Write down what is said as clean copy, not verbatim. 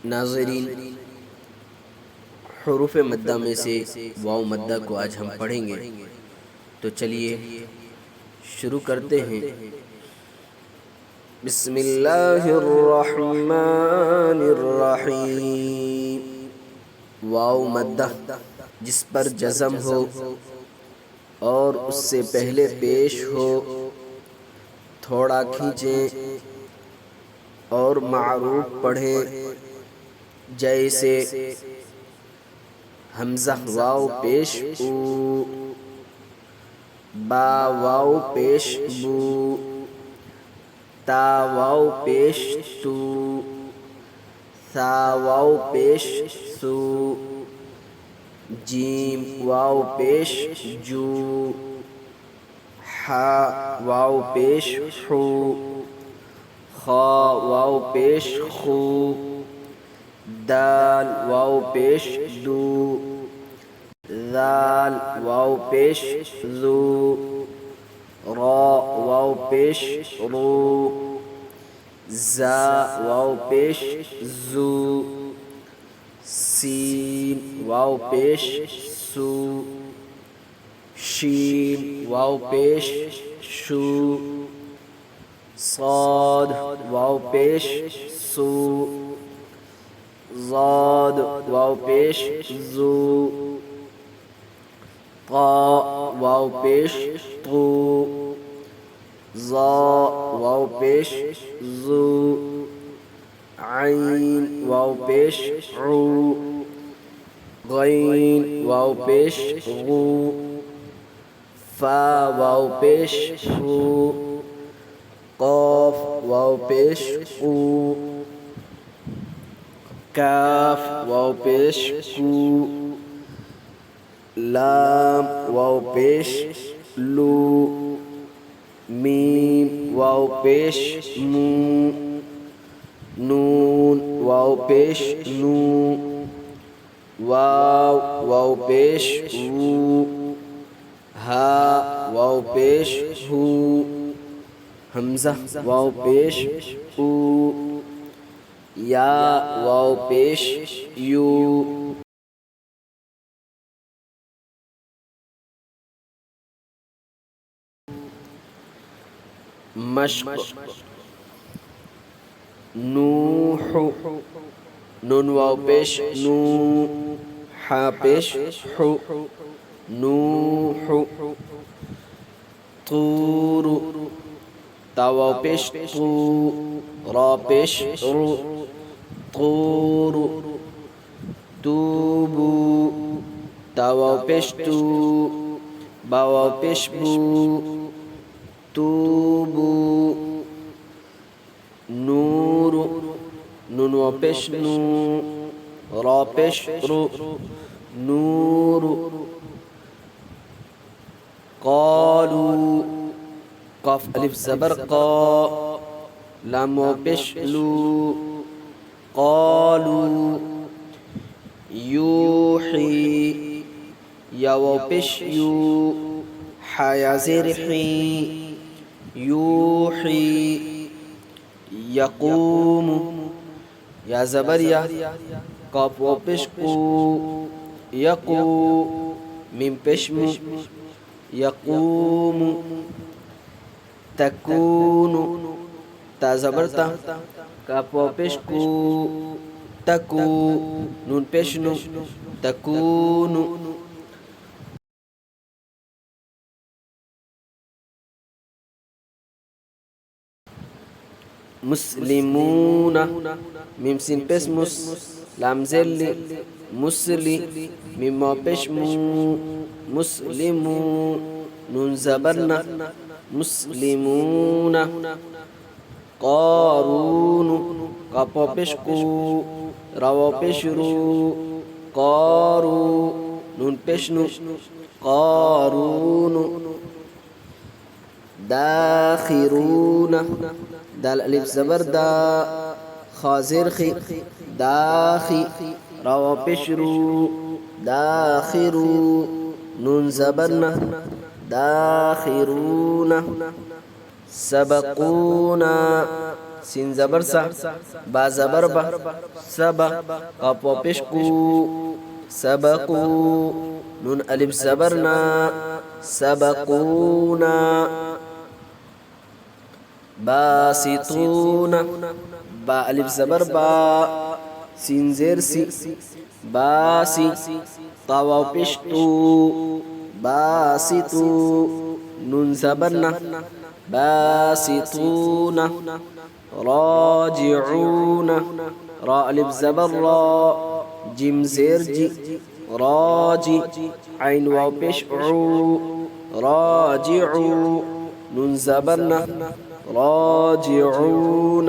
नाज़रीन, हुरूफ़ मद्दा में से वाव मद्दा को आज हम पढ़ेंगे। तो चलिए शुरू करते हैं। बिस्मिल्लाहिर्रहमानिर्रहीम। वाव मद्दा जिस पर जज़म हो और उससे पहले पेश हो, थोड़ा खींचें और मारूफ पढ़ें। जैसे हमज़ा वाव पेश ऊ, बा वाव पेश बू, ता वाव पेश तू, सा वाव पेश सू, जीम वाव पेश जू, हा वाव पेश हू, खा वाव पेश खू, दाल वाव पेश दू, दाल वाव पेश ज़ू, रा वाव पेश रू, ज़ा वाव पेश ज़ू, सीन वाव पेश सू, शीन वाव पेश शू, साद वाव पेश सू, ज़ाद वाव पेश ज़ू, ता वाव पेश तू, ज़ा वाव पेश ज़ू, आइन वाव पेश ऊ, गैन वाव पेश गू, फा वाव पेश फू, क़ाफ वाव पेश क़ू, काफ वाव पेश कू, लाम वाव पेश लू, मीम वाव पेश मू, नून वाव पेश नू, वाव वाव पेश वू, हा वाव पेश हू, हमज़ा वाव पेश ऊ, या वाव पेश यू। मश्क नूह, नून वाव पेश नू, हा पेश हु, नूह, तूर, ता वाव पेश तू, रा पेश रु, तूर, तूबू, ता वाव पेश तू, बा वाव पेश बू, तूबू, नूर, नून वाव पेश नू, रा पेश रु, नूर, क़ालू, क़ाफ अलिफ ज़बर क़ा, लाम वाव पेश लू, क़ालू, यूही, या वाव पेश यू, हा या ज़ेर ही, यूही, यक़ूम, या ज़बर या, क़ाफ वाव पेश कू, यक़ू, मीम पेश मू, यक़ूम, तकूनु, ता ज़बर ता, काफ वाव पेश कू, तकू, नून पेश नू, तकूनु, मुस्लिमून, मीम सीन पेश मुस, लाम ज़ेली, मुस्ली, मीम वाव पेश मू, मुस्लिमू, नून ज़बर ना, मुस्लिमून, क़ारून, काफ वाव पेश कू, रा वाव पेश रू, क़ारू, नून पेश नू, क़ारून, दाखिरून, दाल अलिफ ज़बर दा, खा ज़ेर खी, दाखी, रा वाव पेश रू, दाखिरू, नून ज़बर ना, दाखिरून, सबकूना, سین زبر سا با زبر با سبا قاف واو پیش قو سبقو نون الف زبرنا سبقونا باسطون با الف زبر با سین زیر سی باسی طا واو پیش تو باسطو نون زبرنا باسطون راجعون را الف زبر را جيم زير جي راجي عين واو پیش عو راجعو نون زبرنا راجعون